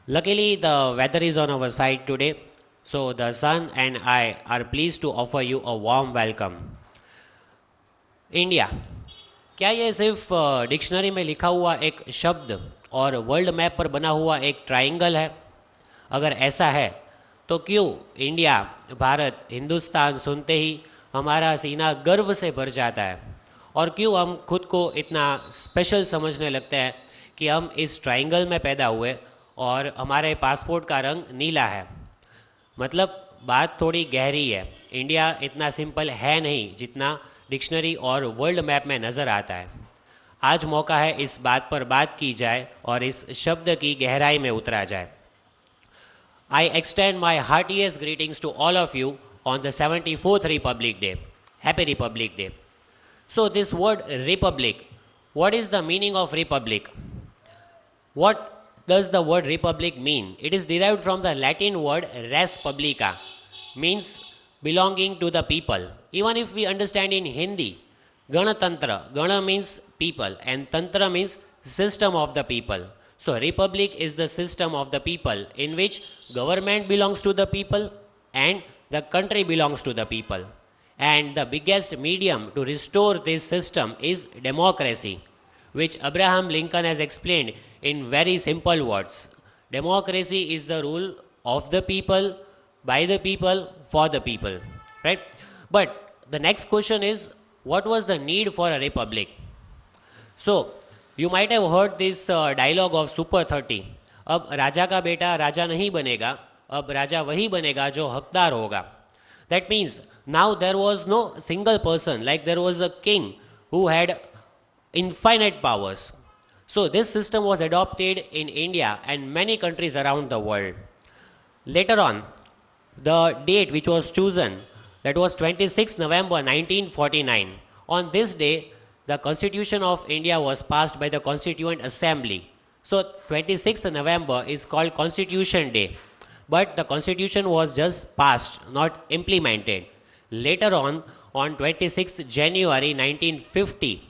Luckily, the weather is on our side today, so the sun and I are pleased to offer you a warm welcome. India, क्या ये सिर्फ dictionary में लिखा हुआ एक शब्द और वर्ल्ड मैप पर बना हुआ एक ट्राइंगल है? अगर ऐसा है तो क्यों इंडिया, भारत, हिंदुस्तान सुनते ही हमारा सीना गर्व से भर जाता है? और क्यों हम खुद को इतना स्पेशल समझने लगते हैं कि हम इस ट्राइंगल में पैदा हुए और हमारे पासपोर्ट का रंग नीला है? मतलब बात थोड़ी गहरी है। इंडिया इतना सिंपल है नहीं जितना डिक्शनरी और वर्ल्ड मैप में नज़र आता है। आज मौका है इस बात पर बात की जाए और इस शब्द की गहराई में उतरा जाए। I extend my heartiest greetings to all of you on the 74th Republic Day. Happy Republic Day. So this word republic, what is the meaning of republic? What does the word republic mean? It is derived from the Latin word res publica, means belonging to the people. Even if we understand in Hindi, Ganatantra, Gana means people and Tantra means system of the people. So republic is the system of the people in which government belongs to the people and the country belongs to the people. And the biggest medium to restore this system is democracy, which Abraham Lincoln has explained in very simple words. Democracy is the rule of the people, by the people, for the people. Right? But the next question is, what was the need for a republic? So, you might have heard this dialogue of Super 30. अब राजा का बेटा राजा नहीं बनेगा, अब राजा वही बनेगा जो हकदार होगा. That means now there was no single person, like there was a king who had infinite powers. So this system was adopted in India and many countries around the world. Later on, the date which was chosen, that was 26 November 1949. On this day, the Constitution of India was passed by the Constituent Assembly. So 26th November is called Constitution Day. But the Constitution was just passed, not implemented. Later on 26th January 1950,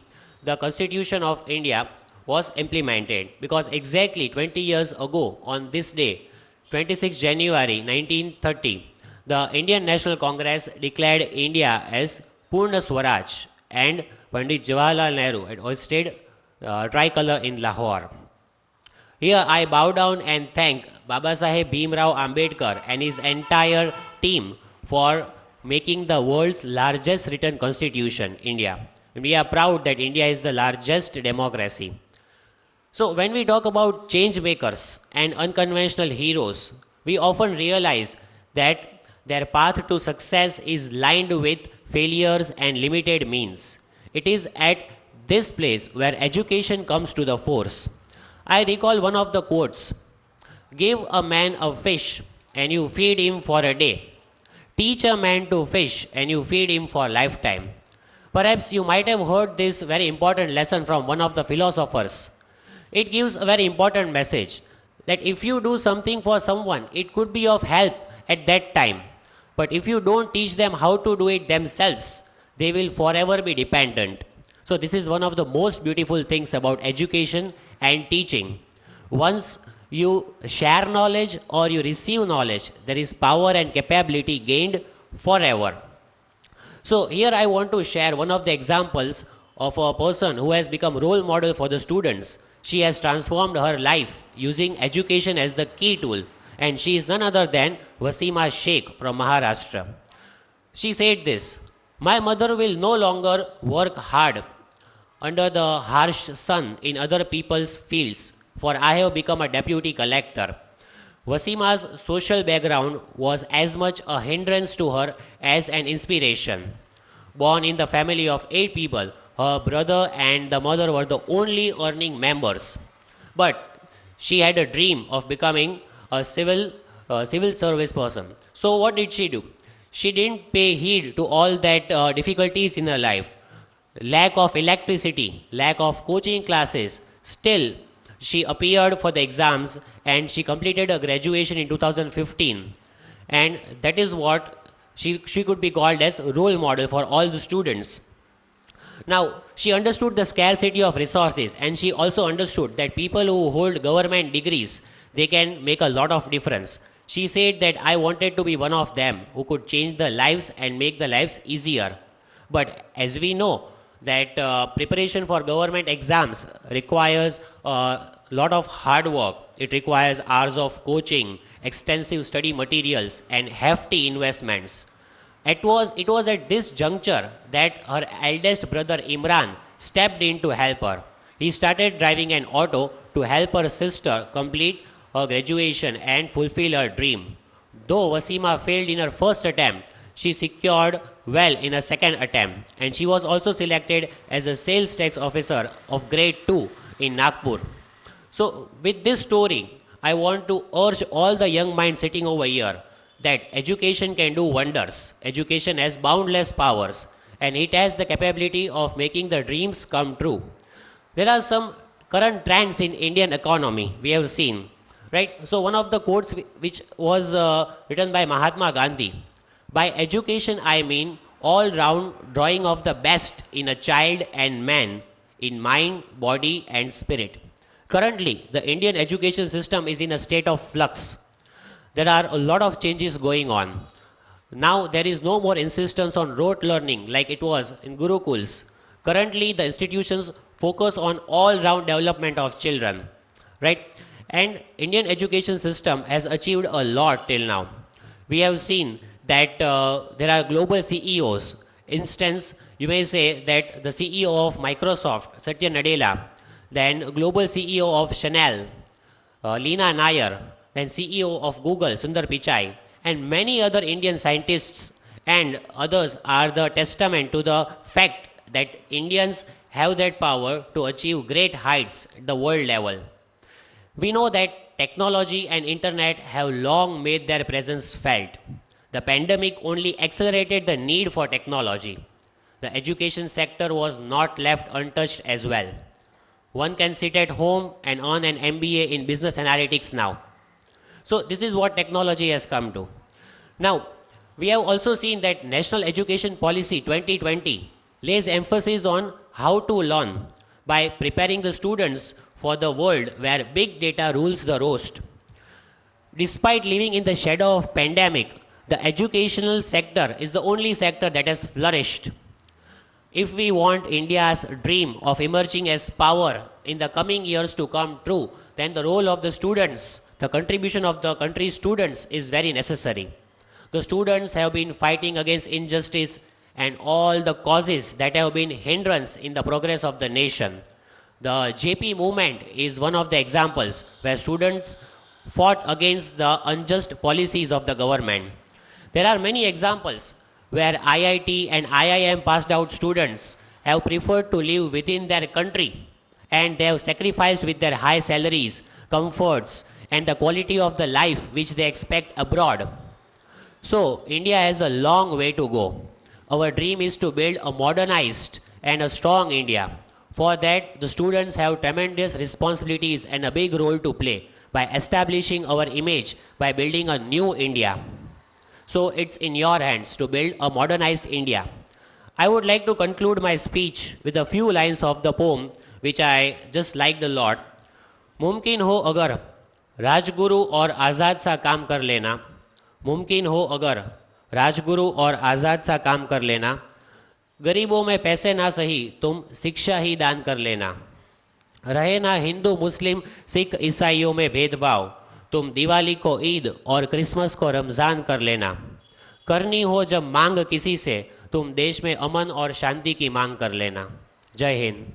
the Constitution of India was implemented, because exactly 20 years ago on this day, 26 January 1930, the Indian National Congress declared India as Purna Swaraj and Pandit Jawaharlal Nehru had hoisted tricolor in Lahore. Here I bow down and thank Babasaheb Bhimrao Ambedkar and his entire team for making the world's largest written constitution, India. And we are proud that India is the largest democracy. So when we talk about change makers and unconventional heroes, we often realize that their path to success is lined with failures and limited means. It is at this place where education comes to the force. I recall one of the quotes: give a man a fish and you feed him for a day. Teach a man to fish and you feed him for a lifetime. Perhaps you might have heard this very important lesson from one of the philosophers. It gives a very important message that if you do something for someone, it could be of help at that time. But if you don't teach them how to do it themselves, they will forever be dependent. So this is one of the most beautiful things about education and teaching. Once you share knowledge or you receive knowledge, there is power and capability gained forever. So here I want to share one of the examples of a person who has become role model for the students. She has transformed her life using education as the key tool, and she is none other than Wasima Sheikh from Maharashtra. She said this: my mother will no longer work hard under the harsh sun in other people's fields, for I have become a deputy collector. Wasima's social background was as much a hindrance to her as an inspiration. Born in the family of 8 people, her brother and the mother were the only earning members. But she had a dream of becoming a civil service person. So what did she do? She didn't pay heed to all that difficulties in her life. Lack of electricity, lack of coaching classes. Still, she appeared for the exams and she completed her graduation in 2015. And that is what she could be called as a role model for all the students. Now, she understood the scarcity of resources, and she also understood that people who hold government degrees, they can make a lot of difference. She said that I wanted to be one of them who could change the lives and make the lives easier. But as we know, that preparation for government exams requires a lot of hard work. It requires hours of coaching, extensive study materials, and hefty investments. It was at this juncture that her eldest brother Imran stepped in to help her. He started driving an auto to help her sister complete her graduation and fulfill her dream. Though Wasima failed in her first attempt, she secured well in her second attempt, and she was also selected as a sales tax officer of grade 2 in Nagpur. So, with this story, I want to urge all the young minds sitting over here that education can do wonders. Education has boundless powers, and it has the capability of making the dreams come true. There are some current trends in Indian economy we have seen, right? So one of the quotes which was written by Mahatma Gandhi: by education I mean all round drawing of the best in a child and man in mind, body and spirit. Currently, the Indian education system is in a state of flux. There are a lot of changes going on. Now there is no more insistence on rote learning like it was in Gurukuls. Currently, the institutions focus on all-round development of children, right? And Indian education system has achieved a lot till now. We have seen that there are global CEOs. Instance, you may say that the CEO of Microsoft, Satya Nadella, then global CEO of Chanel, Leena Nair, then CEO of Google, Sundar Pichai, and many other Indian scientists and others are the testament to the fact that Indians have that power to achieve great heights at the world level. We know that technology and internet have long made their presence felt. The pandemic only accelerated the need for technology. The education sector was not left untouched as well. One can sit at home and earn an MBA in business analytics now. So this is what technology has come to. Now, we have also seen that National Education Policy 2020 lays emphasis on how to learn by preparing the students for the world where big data rules the roast. Despite living in the shadow of pandemic, the educational sector is the only sector that has flourished. If we want India's dream of emerging as power in the coming years to come true, then the role of the students, the contribution of the country's students is very necessary. The students have been fighting against injustice and all the causes that have been hindrance in the progress of the nation. The JP movement is one of the examples where students fought against the unjust policies of the government. There are many examples where IIT and IIM passed out students have preferred to live within their country and they have sacrificed with their high salaries, comforts and the quality of the life which they expect abroad. So, India has a long way to go. Our dream is to build a modernized and a strong India. For that, the students have tremendous responsibilities and a big role to play by establishing our image, by building a new India. So, it's in your hands to build a modernized India. I would like to conclude my speech with a few lines of the poem which I just liked a lot. मुमकिन हो अगर राजगुरु और आज़ाद सा काम कर लेना, मुमकिन हो अगर राजगुरु और आज़ाद सा काम कर लेना, गरीबों में पैसे ना सही तुम शिक्षा ही दान कर लेना, रहे ना हिंदू मुस्लिम सिख ईसाइयों में भेदभाव, तुम दिवाली को ईद और क्रिसमस को रमज़ान कर लेना, करनी हो जब मांग किसी से तुम देश में अमन और शांति की मांग कर लेना. जय हिंद.